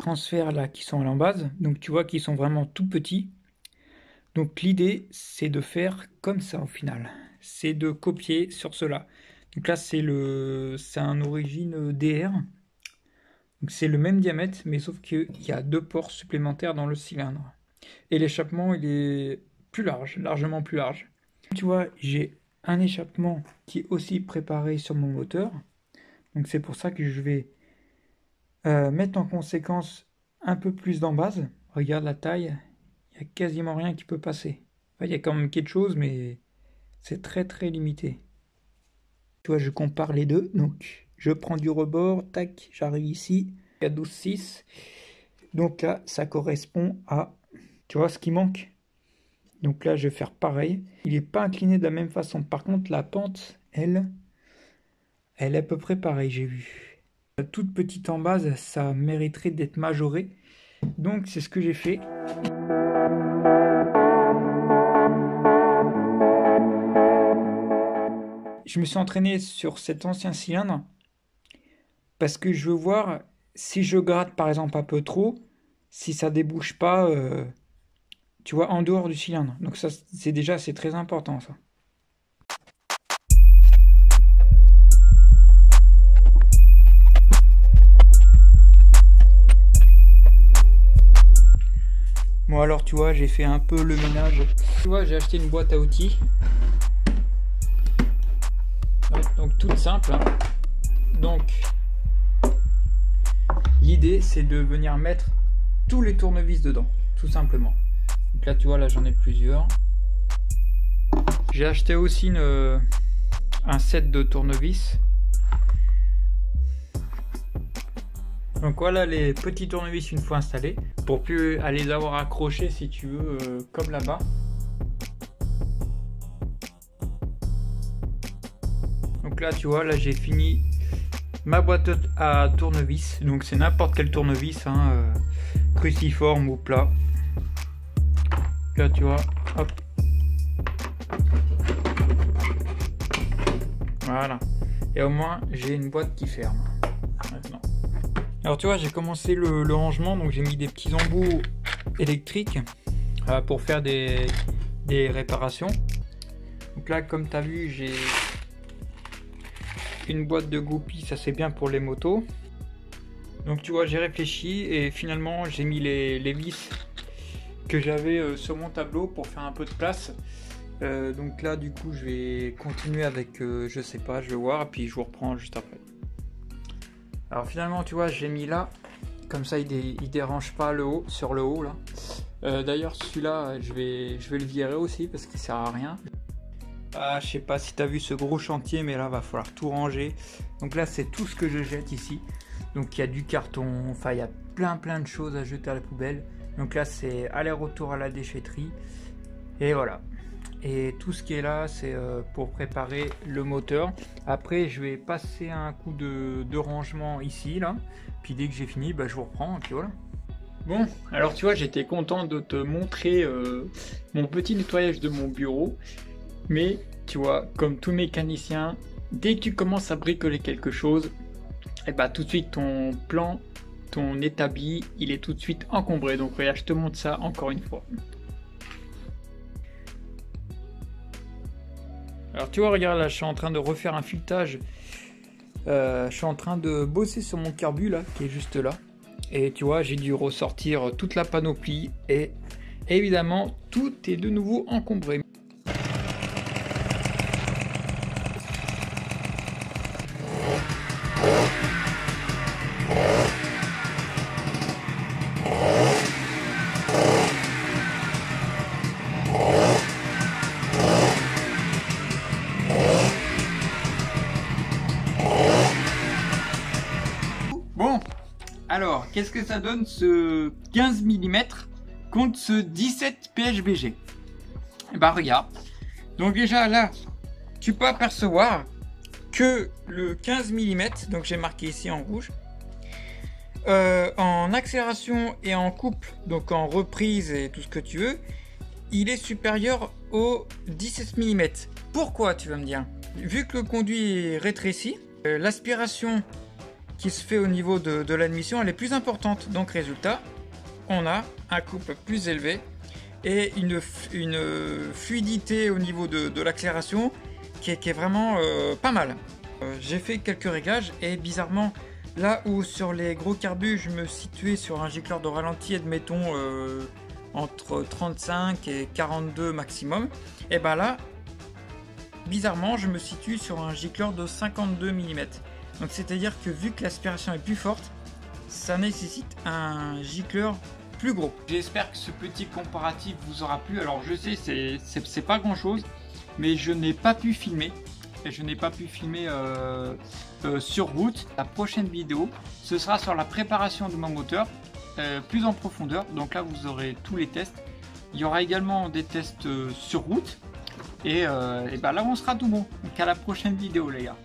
transferts là qui sont à l'embase, donc tu vois qu'ils sont vraiment tout petits. Donc l'idée c'est de faire comme ça au final, c'est de copier sur cela. Donc là c'est un origine DR, donc c'est le même diamètre mais sauf qu'il y a 2 ports supplémentaires dans le cylindre. Et l'échappement il est plus large, largement plus large. Tu vois j'ai un échappement qui est aussi préparé sur mon moteur, donc c'est pour ça que je vais mettre en conséquence un peu plus d'embase. Regarde la taille, il n'y a quasiment rien qui peut passer. Enfin, il y a quand même quelque chose, mais c'est très très limité. Tu vois, je compare les deux. Donc, je prends du rebord, tac, j'arrive ici, à 12,6. Donc là, ça correspond à, tu vois, ce qui manque. Donc là, je vais faire pareil. Il n'est pas incliné de la même façon. Par contre, la pente, elle est à peu près pareille, j'ai vu. La toute petite en base, ça mériterait d'être majoré. Donc c'est ce que j'ai fait. Je me suis entraîné sur cet ancien cylindre parce que je veux voir si je gratte par exemple un peu trop, si ça débouche pas, tu vois, en dehors du cylindre. Donc ça c'est très important ça. Bon alors tu vois j'ai fait un peu le ménage. Tu vois j'ai acheté une boîte à outils. Donc toute simple. Hein. Donc l'idée c'est de venir mettre tous les tournevis dedans, tout simplement. Donc là tu vois là j'en ai plusieurs. J'ai acheté aussi un set de tournevis. Donc voilà les petits tournevis une fois installés, pour plus à les avoir accrochés si tu veux, comme là-bas. Donc là tu vois, là j'ai fini ma boîte à tournevis, donc c'est n'importe quel tournevis, hein, cruciforme ou plat. Là tu vois, hop. Voilà, et au moins j'ai une boîte qui ferme. Maintenant. Alors tu vois j'ai commencé le rangement, donc j'ai mis des petits embouts électriques pour faire des réparations. Donc là comme tu as vu j'ai une boîte de goupilles, ça c'est bien pour les motos. Donc tu vois j'ai réfléchi et finalement j'ai mis les vis que j'avais sur mon tableau pour faire un peu de place. Donc là du coup je vais continuer avec je sais pas, je vais voir et puis je vous reprends juste après. Alors finalement tu vois j'ai mis là, comme ça il dérange pas le haut, sur le haut là. D'ailleurs celui-là je vais le virer aussi parce qu'il sert à rien. Ah je sais pas si tu as vu ce gros chantier mais là va falloir tout ranger. Donc là c'est tout ce que je jette ici. Donc il y a du carton, enfin il y a plein de choses à jeter à la poubelle. Donc là c'est aller-retour à la déchetterie. Et voilà. Et tout ce qui est là c'est pour préparer le moteur. Après je vais passer un coup de rangement ici là, puis dès que j'ai fini bah, je vous reprends et puis voilà. Bon alors tu vois j'étais content de te montrer mon petit nettoyage de mon bureau, mais tu vois comme tout mécanicien, dès que tu commences à bricoler quelque chose, et bah tout de suite ton plan, ton établi il est tout de suite encombré. Donc regarde je te montre ça encore une fois. Alors tu vois, regarde là, je suis en train de refaire un filetage. Je suis en train de bosser sur mon carbu là, qui est juste là. Et tu vois, j'ai dû ressortir toute la panoplie. Et évidemment, tout est de nouveau encombré. Bon, alors, qu'est-ce que ça donne ce 15 mm contre ce 17 PHBG? Bah regarde, donc déjà là, tu peux apercevoir que le 15 mm, donc j'ai marqué ici en rouge, en accélération et en couple, donc en reprise et tout ce que tu veux, il est supérieur au 17 mm. Pourquoi, tu vas me dire? Vu que le conduit est rétréci, l'aspiration qui se fait au niveau de l'admission, elle est plus importante. Donc résultat, on a un couple plus élevé et une fluidité au niveau de l'accélération qui est vraiment pas mal. J'ai fait quelques réglages et bizarrement, là où sur les gros carbus je me situais sur un gicleur de ralenti, admettons entre 35 et 42 maximum, et ben là, bizarrement, je me situe sur un gicleur de 52 mm. Donc c'est-à-dire que vu que l'aspiration est plus forte, ça nécessite un gicleur plus gros. J'espère que ce petit comparatif vous aura plu. Alors je sais, c'est pas grand chose, mais je n'ai pas pu filmer. Et je n'ai pas pu filmer sur route. La prochaine vidéo, ce sera sur la préparation de mon moteur, plus en profondeur. Donc là, vous aurez tous les tests. Il y aura également des tests sur route. Et ben là, on sera tout bon. Donc à la prochaine vidéo, les gars.